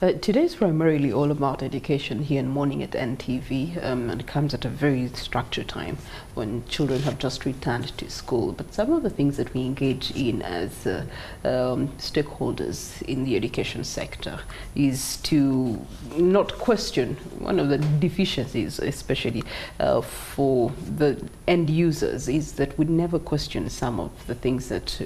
Today is primarily all about education here in Morning at NTV, and it comes at a very structured time when children have just returned to school. But some of the things that we engage in as stakeholders in the education sector is to not question one of the deficiencies, especially for the end users, is that we never question some of the things that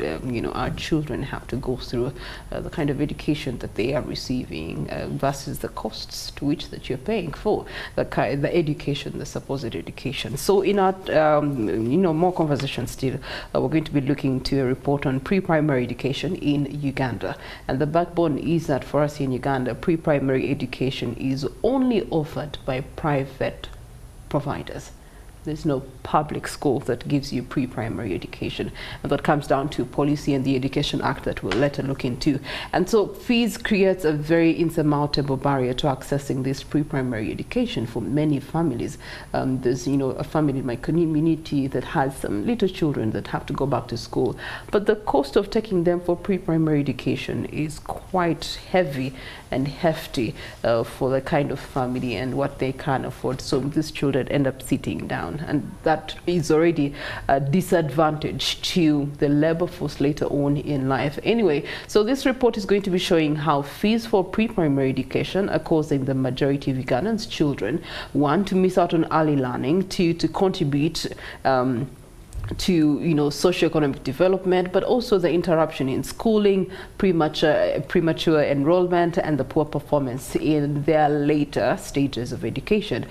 our children have to go through, the kind of education that they are receiving. Versus the costs to which that you're paying for the education, the supposed education. So in our more conversation still, we're going to be looking to a report on pre-primary education in Uganda. And the backbone is that for us in Uganda, pre-primary education is only offered by private providers. There's no public school that gives you pre-primary education, and that comes down to policy and the Education Act that we'll later look into. And so fees creates a very insurmountable barrier to accessing this pre-primary education for many families. There's a family in my community that has some little children that have to go back to school, but the cost of taking them for pre-primary education is quite heavy and hefty for the kind of family and what they can afford. So these children end up sitting down, and that is already a disadvantage to the labor force later on in life. Anyway, so this report is going to be showing how fees for pre-primary education are causing the majority of Ugandans' children, one, to miss out on early learning, two, to contribute to socioeconomic development, but also the interruption in schooling, premature enrollment, and the poor performance in their later stages of education,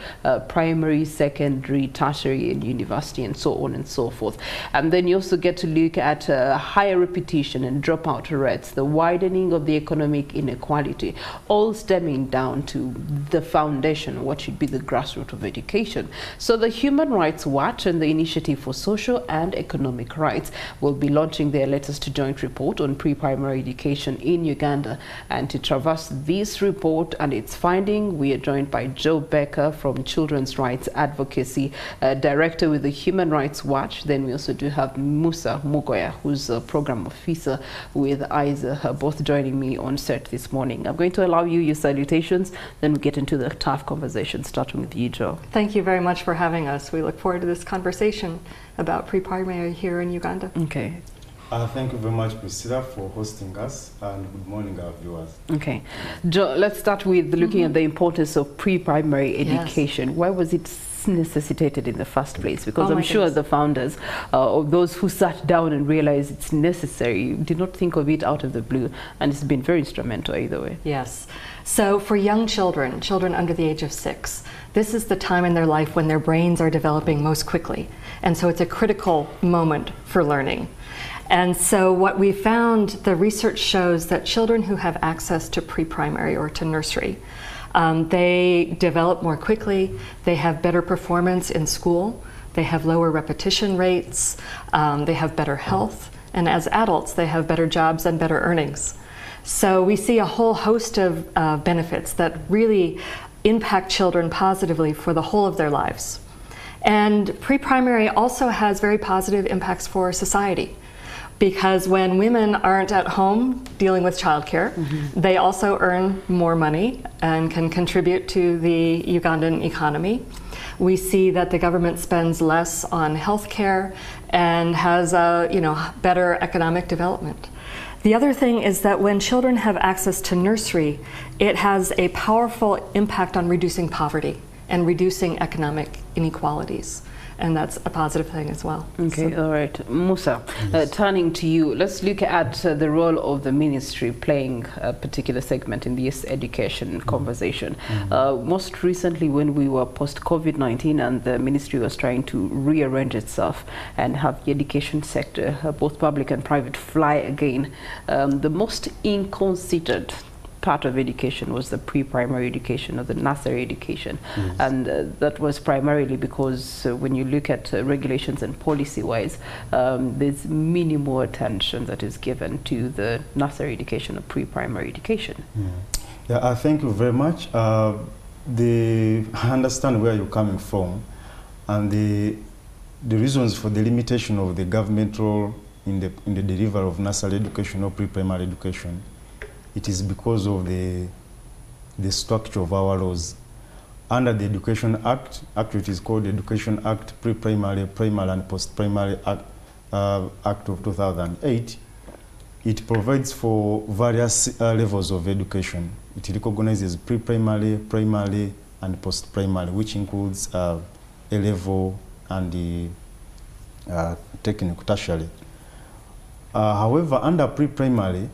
primary, secondary, tertiary, and university, and so on and so forth. And then you also get to look at higher repetition and dropout rates, the widening of the economic inequality, all stemming down to the foundation, what should be the grassroots of education. So the Human Rights Watch and the Initiative for Social and Economic Rights will be launching their latest joint report on pre-primary education in Uganda. And to traverse this report and its finding, we are joined by Becker from Children's Rights Advocacy Director with the Human Rights Watch. Then we also do have Mugoya, who's a program officer with ISER, both joining me on set this morning. I'm going to allow you your salutations, then we get into the tough conversation, starting with you, Joe. Thank you very much for having us. We look forward to this conversation about pre-primary here in Uganda. Okay. Thank you very much, Priscilla, for hosting us, and good morning, our viewers. Okay. Joe, let's start with looking at the importance of pre-primary education. Yes. Why was it necessitated in the first place? Because I'm sure the founders, or those who sat down and realized it's necessary, did not think of it out of the blue, and it's been very instrumental either way. Yes. So for young children under the age of 6, this is the time in their life when their brains are developing most quickly. And so it's a critical moment for learning. And so what we found, the research shows that children who have access to pre-primary or to nursery, they develop more quickly, they have better performance in school, they have lower repetition rates, they have better health, and as adults they have better jobs and better earnings. So we see a whole host of benefits that really impact children positively for the whole of their lives. And pre-primary also has very positive impacts for society, because when women aren't at home dealing with childcare, they also earn more money and can contribute to the Ugandan economy. We see that the government spends less on healthcare and has better economic development. The other thing is that when children have access to nursery, it has a powerful impact on reducing poverty and reducing economic inequalities. And that's a positive thing as well. Okay, all right. Musa, turning to you, let's look at the role of the ministry playing a particular segment in this education conversation. Most recently, when we were post-COVID-19 and the ministry was trying to rearrange itself and have the education sector, both public and private, fly again, the most ill-considered part of education was the pre-primary education or the nursery education. And that was primarily because when you look at regulations and policy-wise, there's minimal attention that is given to the nursery education or pre-primary education. Yeah, thank you very much. I understand where you're coming from, and the reasons for the limitation of the government role in the delivery of nursery education or pre-primary education. It is because of the the structure of our laws. Under the Education Act, actually it is called the Education Act, Pre-Primary, Primary and Post-Primary Act of 2008, it provides for various levels of education. It recognizes pre-primary, primary and post-primary, which includes A-level and the technical tertiary. However, under pre-primary,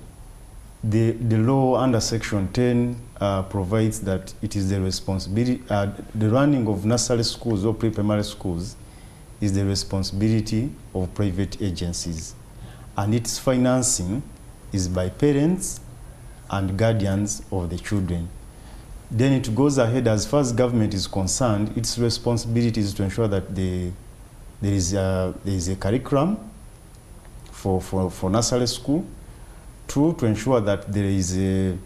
the law under Section 10 provides that it is the responsibility, the running of nursery schools or pre-primary schools is the responsibility of private agencies, and its financing is by parents and guardians of the children. Then it goes ahead, as far as government is concerned, its responsibility is to ensure that there is a curriculum for nursery school. Two, to ensure that there is a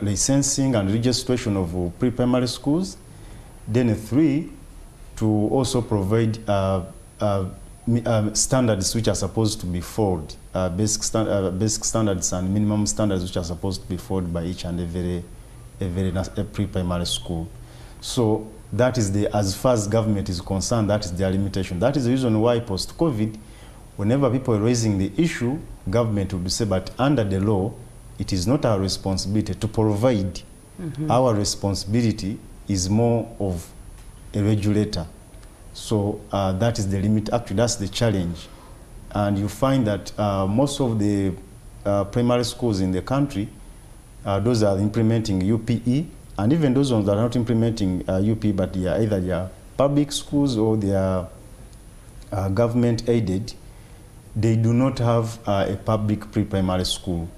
licensing and registration of pre-primary schools. Then three, to also provide standards which are supposed to be followed, basic standards and minimum standards which are supposed to be followed by each and every pre-primary school. So that is as far as government is concerned, that is their limitation. That is the reason why post-COVID, whenever people are raising the issue, government would say, but under the law, it is not our responsibility to provide. Our responsibility is more of a regulator. So that is the limit. Actually, that's the challenge. And you find that most of the primary schools in the country, those are implementing UPE, and even those ones that are not implementing UPE, but they are either public schools or they are government aided, they do not have a public pre-primary school.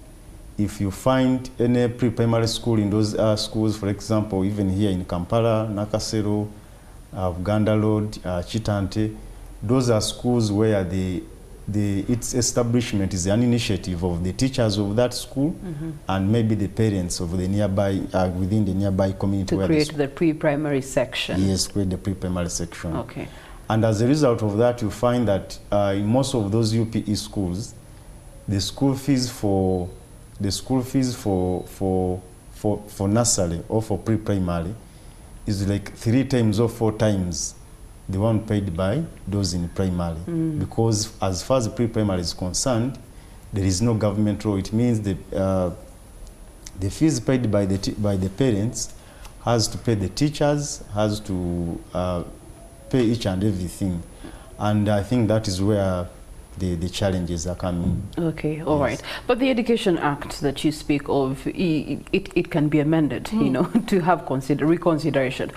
If you find any pre-primary school in those schools, for example, even here in Kampala, Nakasero, Uganda Road, Chitante, those are schools where its establishment is an initiative of the teachers of that school and maybe the parents of the nearby, within the nearby community. To create the pre-primary section. Yes, create the pre-primary section. Okay. And as a result of that, you find that in most of those UPE schools, the school fees for nursery or for pre-primary is like 3 times or 4 times the one paid by those in primary. Because as far as the pre-primary is concerned, there is no government role. It means the fees paid by the parents has to pay the teachers, has to pay each and everything. And I think that is where the challenges are coming. Okay, all right. But the Education Act that you speak of, it can be amended, you know, to have reconsideration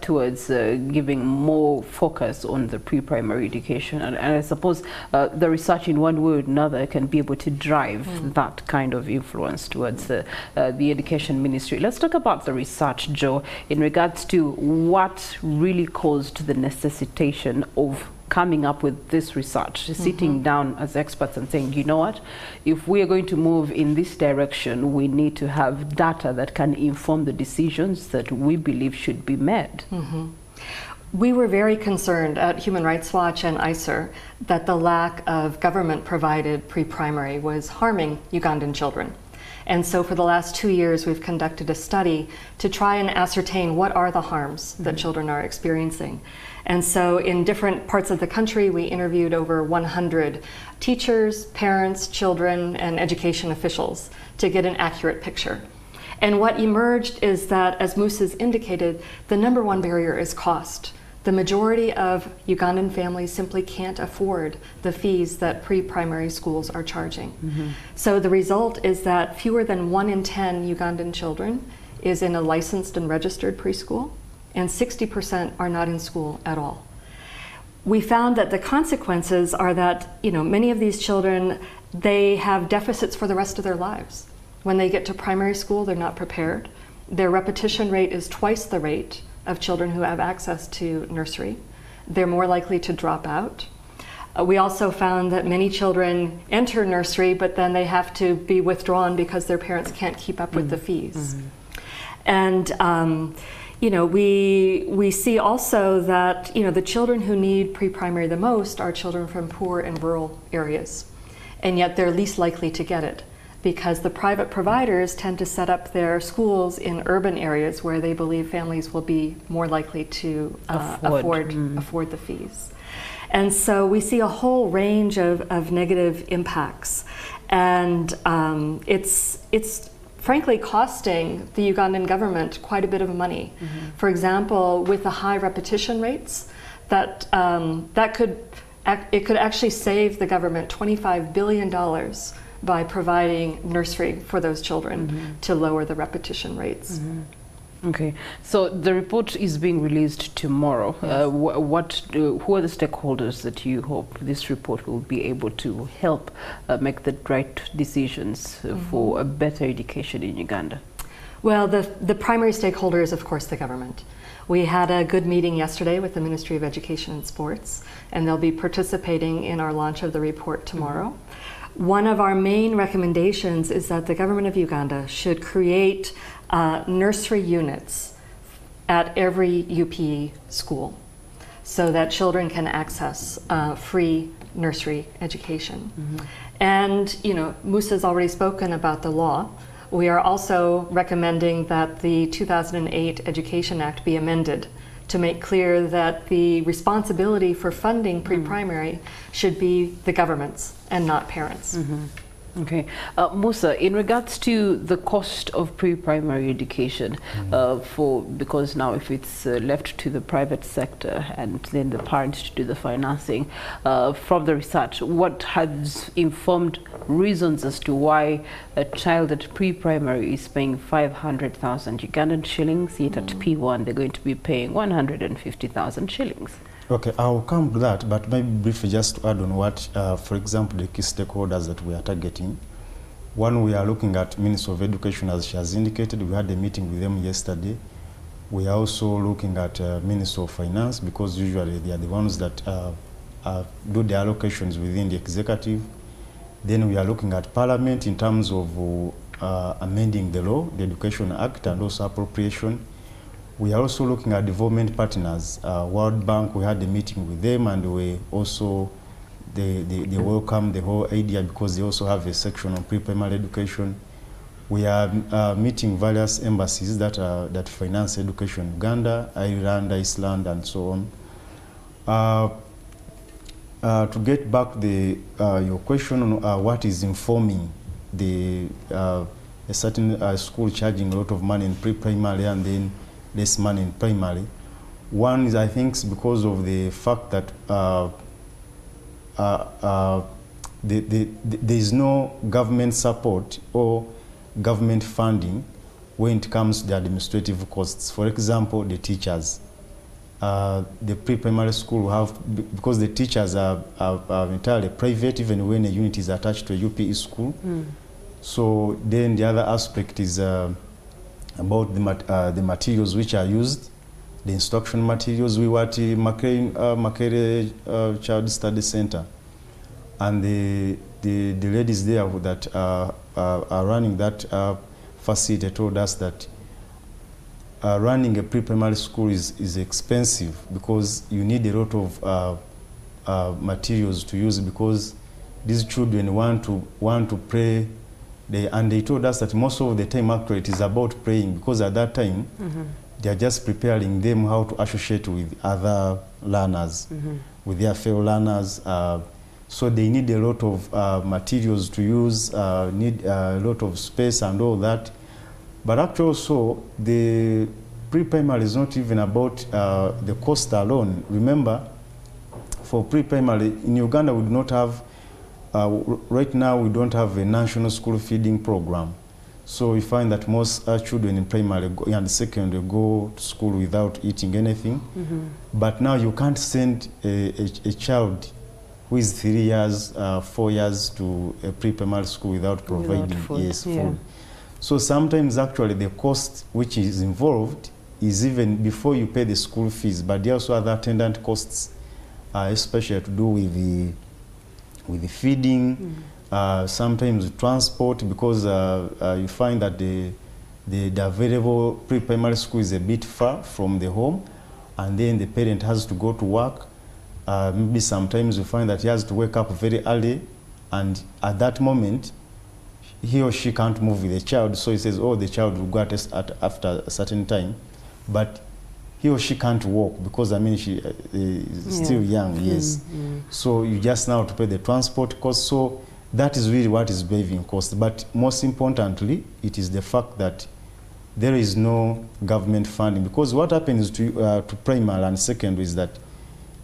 towards giving more focus on the pre-primary education. And I suppose the research in one way or another can be able to drive that kind of influence towards the Education Ministry. Let's talk about the research, Joe, in regards to what really caused the necessitation of coming up with this research, sitting down as experts and saying, you know what, if we are going to move in this direction, we need to have data that can inform the decisions that we believe should be made. We were very concerned at Human Rights Watch and ISER that the lack of government-provided pre-primary was harming Ugandan children. And so for the last 2 years, we've conducted a study to try and ascertain what are the harms that children are experiencing. And so in different parts of the country, we interviewed over 100 teachers, parents, children, and education officials to get an accurate picture. And what emerged is that, as Musa's indicated, the #1 barrier is cost. The majority of Ugandan families simply can't afford the fees that pre-primary schools are charging. So the result is that fewer than 1 in 10 Ugandan children is in a licensed and registered preschool, and 60% are not in school at all. We found that the consequences are that, you know, many of these children, they have deficits for the rest of their lives. When they get to primary school, they're not prepared. Their repetition rate is twice the rate of children who have access to nursery. They're more likely to drop out. We also found that many children enter nursery, but then they have to be withdrawn because their parents can't keep up with the fees. And you know, we see also that, you know, the children who need pre-primary the most are children from poor and rural areas, and yet they're least likely to get it. because the private providers tend to set up their schools in urban areas where they believe families will be more likely to afford the fees. And so we see a whole range of negative impacts. And it's frankly costing the Ugandan government quite a bit of money. For example, with the high repetition rates, that it could actually save the government $25 billion by providing nursery for those children to lower the repetition rates. Okay, so the report is being released tomorrow. Yes. Who are the stakeholders that you hope this report will be able to help make the right decisions for a better education in Uganda? Well, the primary stakeholder is, of course, the government. We had a good meeting yesterday with the Ministry of Education and Sports, and they'll be participating in our launch of the report tomorrow. One of our main recommendations is that the government of Uganda should create nursery units at every UPE school so that children can access free nursery education. And, you know, Musa's already spoken about the law. We are also recommending that the 2008 Education Act be amended to make clear that the responsibility for funding pre-primary should be the government's and not parents. Okay. Musa, in regards to the cost of pre-primary education, because now if it's left to the private sector and then the parents to do the financing, from the research, what has informed reasons as to why a child at pre-primary is paying 500,000 Ugandan shillings, yet at P1 they're going to be paying 150,000 shillings? Okay, I'll come to that, but maybe briefly just to add on what, for example, the key stakeholders that we are targeting. One, we are looking at Ministry of Education, as she has indicated. We had a meeting with them yesterday. We are also looking at Ministry of Finance, because usually they are the ones that do the allocations within the executive. Then we are looking at Parliament in terms of amending the law, the Education Act, and also appropriation. We are also looking at development partners. World Bank, we had a meeting with them, and we also, they welcome the whole idea because they also have a section on pre-primary education. We are meeting various embassies that finance education in Uganda, Ireland, Iceland, and so on. To get back your question on what is informing a certain school charging a lot of money in pre-primary and then less money in primary. One is, I think, because of the fact that there is no government support or government funding when it comes to the administrative costs. For example, the teachers. The pre-primary school have, because the teachers are entirely private, even when a unit is attached to a UPE school. So then the other aspect is about the materials which are used, the instruction materials. We were at Makere Child Study Center, and the ladies there that are running that facility told us that running a pre-primary school is expensive because you need a lot of materials to use, because these children want to play. And they told us that most of the time actually it is about praying, because at that time they are just preparing them how to associate with other learners, with their fellow learners. So they need a lot of materials to use, need a lot of space and all that. But actually also the pre-primary is not even about the cost alone. Remember, for pre-primary in Uganda we do not have right now we don't have a national school feeding program. So we find that most children in primary and secondary go to school without eating anything. But now you can't send a child who is 3 years, 4 years to a pre-primary school without providing food. So sometimes actually the cost which is involved is even before you pay the school fees, but there are also other attendant costs, especially to do with the feeding, sometimes transport, because you find that the available pre-primary school is a bit far from the home, and then the parent has to go to work. Maybe sometimes you find that he has to wake up very early, and at that moment he or she can't move with the child, so he says, oh, the child will go after a certain time, but he or she can't walk because, I mean, she is still young, yes. So you just now to pay the transport cost. So that is really what is driving cost. But most importantly, it is the fact that there is no government funding, because what happens to primary and secondary is that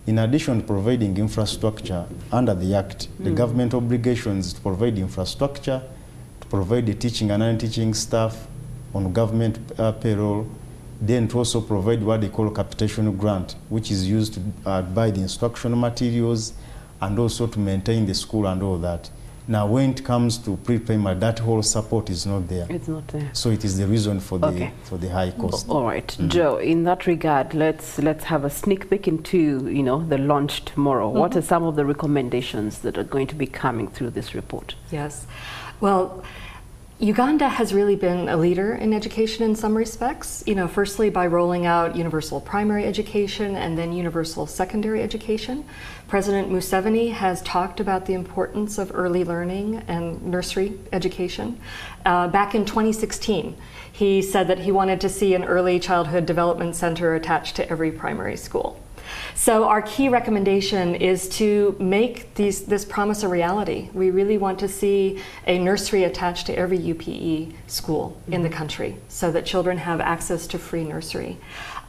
in addition to providing infrastructure under the Act, the government obligation is to provide infrastructure, to provide the teaching and non-teaching staff on government payroll, then to also provide what they call capitation grant, which is used to buy the instructional materials and also to maintain the school and all that. Now, when it comes to pre-primary, that whole support is not there. It's not there. So it is the reason for the high cost. All right, Joe. In that regard, let's have a sneak peek into the launch tomorrow. What are some of the recommendations that are going to be coming through this report? Yes, well, Uganda has really been a leader in education in some respects, firstly by rolling out universal primary education and then universal secondary education. President Museveni has talked about the importance of early learning and nursery education. Back in 2016, he said that he wanted to see an early childhood development center attached to every primary school. So our key recommendation is to make this promise a reality. We really want to see a nursery attached to every UPE school in the country so that children have access to free nursery.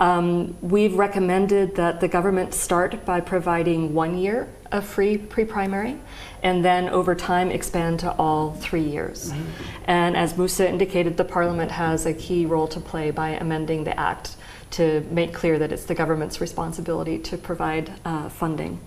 We've recommended that the government start by providing 1 year of free pre-primary and then over time expand to all 3 years. And as Musa indicated, the Parliament has a key role to play by amending the Act to make clear that it's the government's responsibility to provide funding.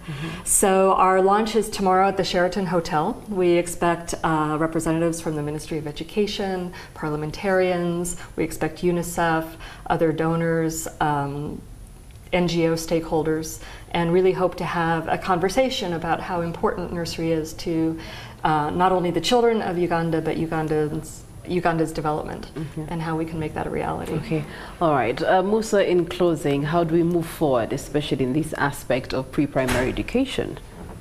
So our launch is tomorrow at the Sheraton Hotel. We expect representatives from the Ministry of Education, parliamentarians, we expect UNICEF, other donors, NGO stakeholders, and really hope to have a conversation about how important nursery is to not only the children of Uganda, but Uganda's development and how we can make that a reality. Okay, all right. Musa, in closing, how do we move forward, especially in this aspect of pre-primary education?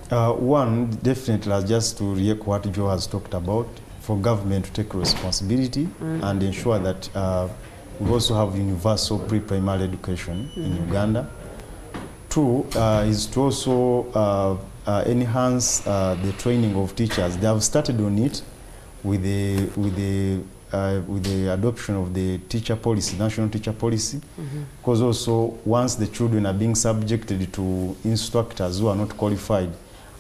One, definitely, just to re-echo what Joe has talked about, for government to take responsibility and ensure that we also have universal pre-primary education in Uganda. Two, is to also enhance the training of teachers. They have started on it with the adoption of the teacher policy, national teacher policy, because also once the children are being subjected to instructors who are not qualified,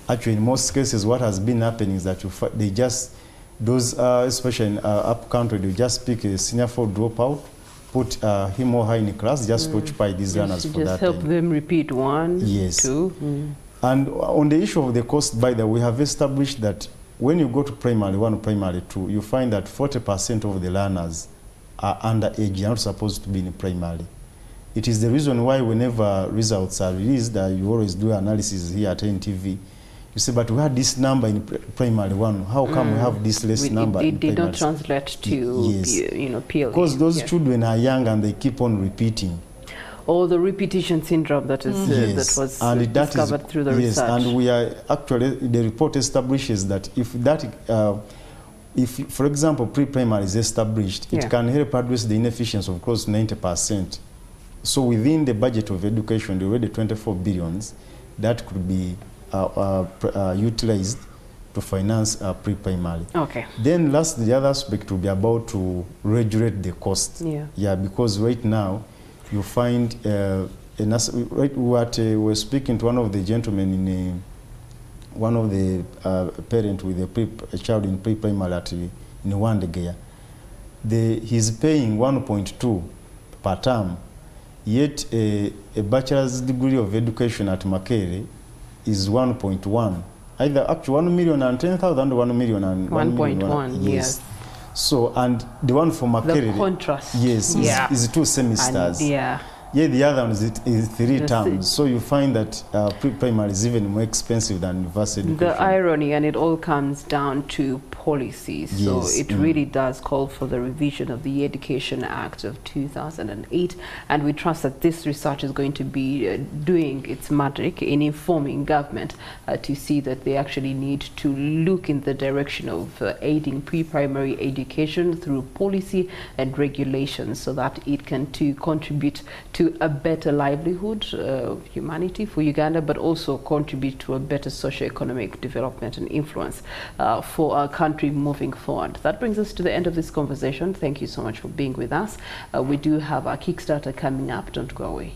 actually in most cases what has been happening is that they just, especially in up country, they just pick a senior for dropout, put him or her in a class just to occupy these learners for that. Just help them repeat 1, yes. 2. And on the issue of the cost, by the way, we have established that when you go to primary 1 or primary 2, you find that 40% of the learners are underage, they are not supposed to be in primary. It is the reason why whenever results are released, you always do analysis here at NTV. You say, but we had this number in primary 1. How come we have this less number in primary? It did not translate to PLE. Because those children are young and they keep on repeating. Or the repetition syndrome that is that was discovered through the research. And we are actually, the report establishes that if for example, pre-primary is established, it can help address the inefficiency of close to 90%. So within the budget of education, the already 24 billions, that could be utilized to finance pre-primary. Okay. Then last, the other aspect will be about to regulate the cost. Yeah, because right now, you find, we were speaking to one of the gentlemen one of the parent with a child in pre-primary in Wandegeya. He's paying 1.2 per term, yet a bachelor's degree of education at Makere is 1.1. Either actually 1,010,000 or 1,000,001. Yes. So, and the one for Makere, the contrast, yes, is 2 semesters. And, Yeah, the other one is 3 terms. So you find that pre-primary is even more expensive than university education. The irony, and it all comes down to policy. So Yes. it really does call for the revision of the Education Act of 2008. And we trust that this research is going to be doing its magic in informing government to see that they actually need to look in the direction of aiding pre-primary education through policy and regulations so that it can too contribute to a better livelihood of humanity for Uganda, but also contribute to a better socio-economic development and influence for our country moving forward. That brings us to the end of this conversation. Thank you so much for being with us. We do have our Kickstarter coming up. Don't go away.